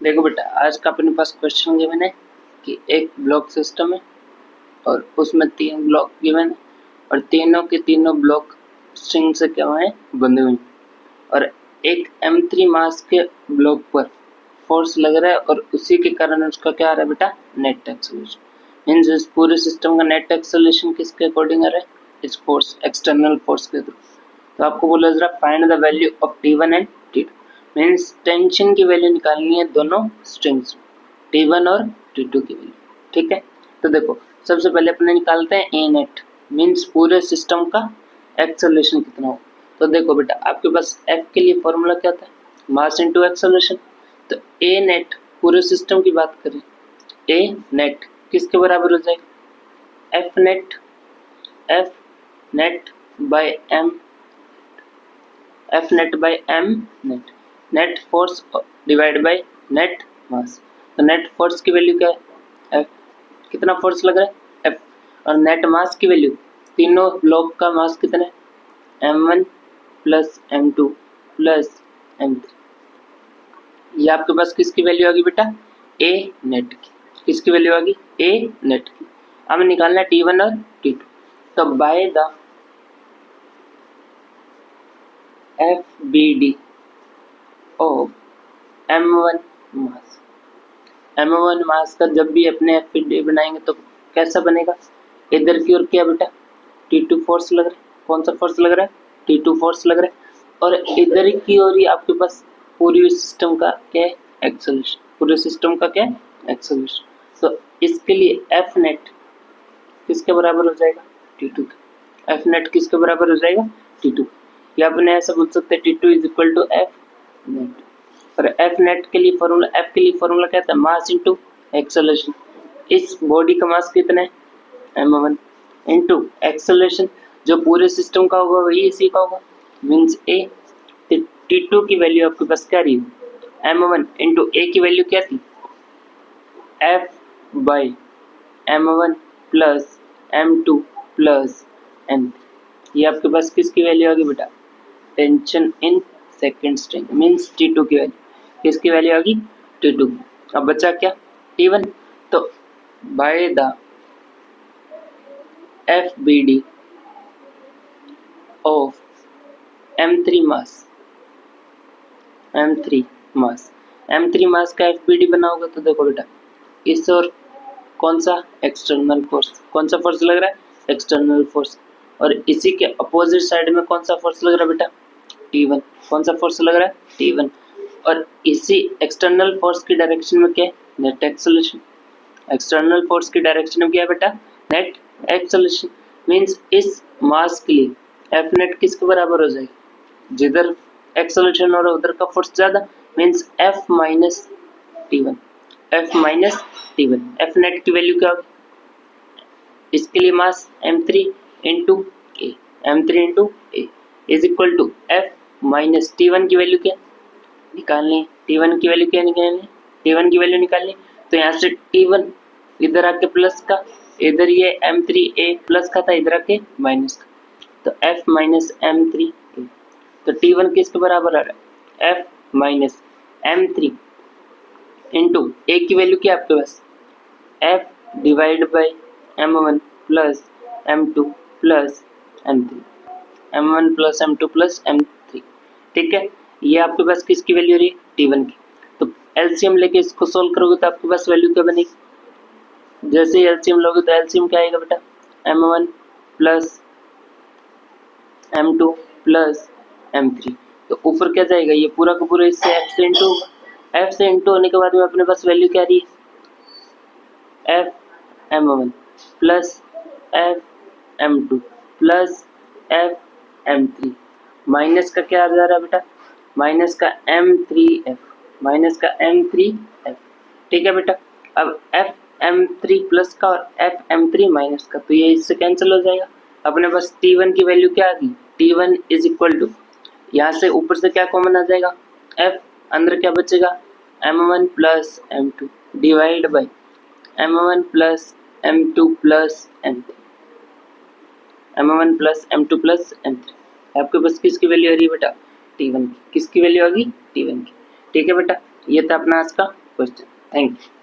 देखो बेटा, आज का अपने पास क्वेश्चन गिवन है कि एक ब्लॉक सिस्टम है और उसमें 3 ब्लॉक गिवन है और तीनों के तीनों ब्लॉक स्ट्रिंग से क्या है बंधे हुए हैं और एक M3 मास के ब्लॉक पर फोर्स लग रहा है और उसी के कारण उसका क्या आ रहा है बेटा, नेट एक्सेलरेशन। मींस इस पूरे सिस्टम का नेट एक्सेलरेशन किसके अकॉर्डिंग आ रहा है, इस फोर्स एक्सटर्नल फोर्स के थ्रू। तो आपको बोला जरा find the value of T1 and T2। Means tension की वैल्यू निकालनी है दोनों स्ट्रिंग्स T1 और T2 की वैल्यू। ठीक है, तो देखो सबसे पहले अपने निकालते हैं ए नेट, मीन्स पूरे सिस्टम का एक्सेलरेशन कितना हो। तो देखो बेटा, आपके पास F के लिए फॉर्मूला क्या था, मास इनटू एक्सेलरेशन। तो ए नेट पूरे सिस्टम की बात करें, ए नेट किसके बराबर हो जाएगा, F net by M, F net by M net, net force divide by net mass. तो नेट फोर्स की वैल्यू क्या है, एफ, कितना फोर्स लग रहा है एफ, और नेट मास की वैल्यू, तीनों ब्लॉक का मास कितना है, m1 plus m2 plus m3। ये आपके पास किसकी वैल्यू आ गई बेटा, ए नेट की। किसकी वैल्यू आ गई, ए नेट की। अब निकालना है T1 और T2। तो by the FBD of M1 mass, M1 मास का जब भी अपने FBD बनाएंगे तो कैसा बनेगा, इधर की ओर क्या बेटा, T2 फोर्स लग रहा है। कौन सा फोर्स लग रहा है, T2 फोर्स लग रहा है। और इधर की ओर ही आपके पास पूरी सिस्टम का क्या है, एक्सेलरेशन। पूरे सिस्टम का क्या है, एक्सेलरेशन। तो इसके लिए F नेट किसके बराबर हो जाएगा, T2 के। F नेट किसके बराबर हो जाएगा, T2। या अपने ऐसा बोल सकते हैं T2 is equal to F net. और F नेट के लिए फॉर्मूला, F के लिए फॉर्मूला क्या था, मास इनटू एक्सेलरेशन। इस बॉडी का मास कितना है, m1 इनटू एक्सेलरेशन जो पूरे सिस्टम का होगा वही इसी का होगा, मींस a। T2 की वैल्यू आपके पास क्या रही, m1 इनटू a की वैल्यू क्या थी, f bye m1 plus m2 plus m3। ये आपके पास किसकी वैल्यू आ गई बेटा, tension in second string, means T2 की वैल्यू। किसकी वैल्यू आ गई, T2। अब बचा क्या, T1। तो by the FBD of M3 mass, M3 मास का FBD बना होगा। तो देखो बेटा, इस और कौन सा एक्सटर्नल फोर्स, कौन सा फोर्स लग रहा है, एक्सटर्नल फोर्स। और इसी के अपोजिट साइड में कौन सा फोर्स लग रहा है बेटा, T1। कौन सा फोर्स लग रहा है, T1। और इसी एक्सटर्नल फोर्स की डायरेक्शन में क्या है, नेट एक्सेलरेशन। एक्सटर्नल फोर्स की डायरेक्शन में क्या है बेटा, नेट एक्सेलरेशन। मींस इस मास के लिए एफ नेट किसके बराबर हो जाएगा, जिधर एक्सेलरेशन और उधर का फोर्स ज्यादा, means F minus T1। F minus T1, F net की वैल्यू क्या होगी, इसके लिए mass m3 into A, m3 into A is equal to F minus T1 की वैल्यू क्या निकालनी, T1 की वैल्यू क्या निकालनी, T1 की वैल्यू निकालनी। तो यहाँ से T1 इधर आके प्लस का, इधर ये m3a प्लस का था, इधर आके माइनस का। तो f माइनस m3, तो T1 किसके बराबर आ रहा है, f minus m3 into a की वैल्यू क्या आपके पास, f divide by m1 plus m2 plus m3, m1 plus m2 plus m3। ठीक है, ये आपके पास किसकी वैल्यू रही, T1 की। तो एलसीएम लेके इसको सोल्व करोगे तो आपके पास वैल्यू क्या बनेगी, जैसे ही एलसीएम लोगे तो एलसीएम क्या आएगा बेटा, m1 plus m2 plus m3। तो ऊपर क्या जाएगा, ये पूरा का पूरा इससे f से इंटू होगा। f से इंटू होने के बाद में अपने पास वैल्यू क्या रही है, f m1 plus f m2 plus f m3 minus का क्या आ जा रहा है बेटा, माइनस का m3f, माइनस का m3f। ठीक है बेटा, अब f m3 प्लस का और f m3 माइनस का, तो ये इससे कैंसिल हो जाएगा। अपने पास T1 की वैल्यू क्या आ गई, T1 इज इक्वल टू, यहाँ से ऊपर से क्या कॉमन आ जाएगा, f, अंदर क्या बचेगा, m1 plus m2 divide by m1 plus m2 plus m3, m1 plus m2 plus m3। आपके पास किसकी वैल्यू आ रही है बेटा, T1 की। किसकी वैल्यू आ गई, T1 की। ठीक है बेटा, ये था अपना आज का क्वेश्चन। Thank you.